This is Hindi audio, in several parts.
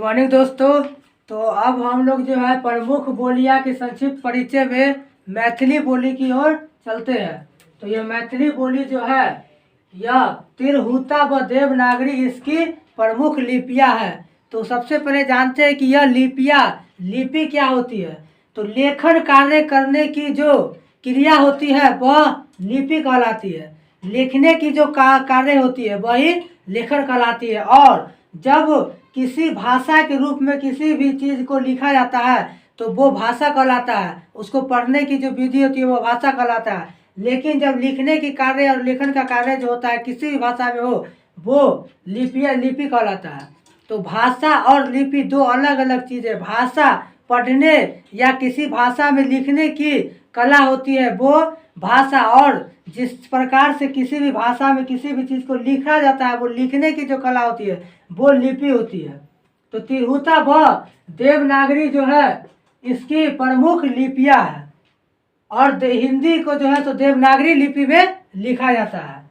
मॉर्निंग दोस्तों। तो अब हम लोग जो है प्रमुख बोलियां के संक्षिप्त परिचय में मैथिली बोली की ओर चलते हैं। तो ये मैथिली बोली जो है यह तिरहुता व देवनागरी इसकी प्रमुख लिपियां है। तो सबसे पहले जानते हैं कि यह लिपि क्या होती है। तो लेखन कार्य करने की जो क्रिया होती है वह लिपि कहलाती है। लिखने की जो कार्य होती है वही लेखन कहलाती है। और जब किसी भाषा के रूप में किसी भी चीज़ को लिखा जाता है तो वो भाषा कहलाता है। उसको पढ़ने की जो विधि होती है वो भाषा कहलाता है। लेकिन जब लिखने की कार्य और लेखन का कार्य जो होता है किसी भी भाषा में हो वो लिपि कहलाता है। तो भाषा और लिपि दो अलग अलग चीज़ें। भाषा पढ़ने या किसी भाषा में लिखने की कला होती है वो भाषा, और जिस प्रकार से किसी भी भाषा में किसी भी चीज़ को लिखा जाता है वो लिखने की जो कला होती है वो लिपि होती है। तो तिरहुता व देवनागरी जो है इसकी प्रमुख लिपियां है। और हिंदी को जो है तो देवनागरी लिपि में लिखा जाता है।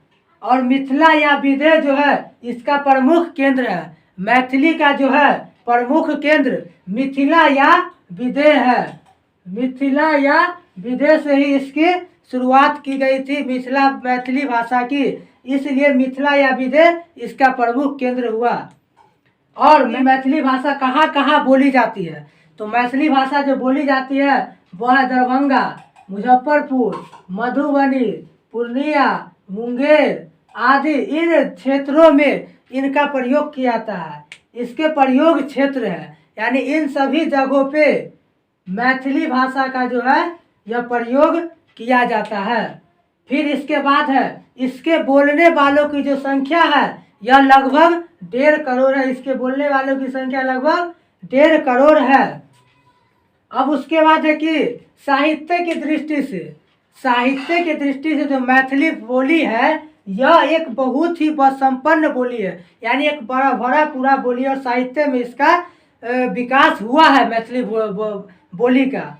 और मिथिला या विदेह जो है इसका प्रमुख केंद्र है। मैथिली का जो है प्रमुख केंद्र मिथिला या विदेह है। मिथिला या विदेह से ही इसकी शुरुआत की गई थी मिथिला मैथिली भाषा की, इसलिए मिथिला या विदेह इसका प्रमुख केंद्र हुआ। और मैथिली भाषा कहाँ कहाँ बोली जाती है। तो मैथिली भाषा जो बोली जाती है वह है दरभंगा, मुजफ्फरपुर, मधुबनी, पूर्णिया, मुंगेर आदि इन क्षेत्रों में इनका प्रयोग किया जाता है। इसके प्रयोग क्षेत्र है, यानी इन सभी जगहों पे मैथिली भाषा का जो है यह प्रयोग किया जाता है। फिर इसके बाद है इसके बोलने वालों की जो संख्या है यह लगभग 1.5 करोड़ है। इसके बोलने वालों की संख्या लगभग 1.5 करोड़ है। अब उसके बाद है कि साहित्य की दृष्टि से जो मैथिली बोली है यह एक बहुत ही संपन्न बोली है, यानी एक बड़ा पूरा बोली। और साहित्य में इसका विकास हुआ है मैथिली बोली का।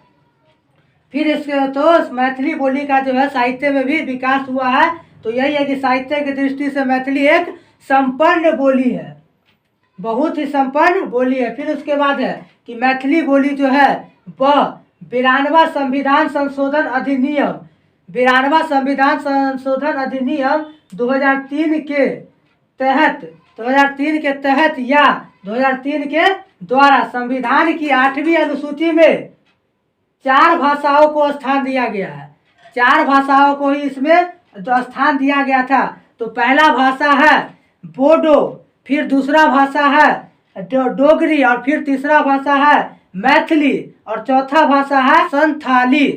फिर इसके तो मैथिली बोली का जो है साहित्य में भी विकास हुआ है। तो यही है कि साहित्य की दृष्टि से मैथिली एक संपन्न बोली है, बहुत ही संपन्न बोली है। फिर उसके बाद है कि मैथिली बोली जो है वह 92वां संविधान संशोधन अधिनियम 2003 के तहत या 2003 के द्वारा संविधान की 8वीं अनुसूची में 4 भाषाओं को स्थान दिया गया है। 4 भाषाओं को ही इसमें स्थान दिया गया था। तो पहला भाषा है बोडो, फिर दूसरा भाषा है डोगरी, और फिर तीसरा भाषा है मैथिली, और चौथा भाषा है संथाली।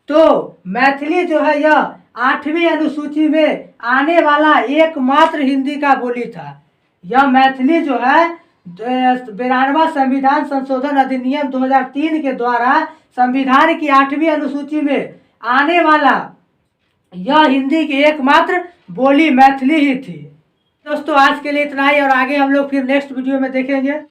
तो मैथिली जो है यह 8वीं अनुसूची में आने वाला एकमात्र हिंदी का बोली था। यह मैथिली जो है 92वां संविधान संशोधन अधिनियम 2003 के द्वारा संविधान की 8वीं अनुसूची में आने वाला यह हिंदी की एकमात्र बोली मैथिली ही थी। दोस्तों आज के लिए इतना ही, और आगे हम लोग फिर नेक्स्ट वीडियो में देखेंगे।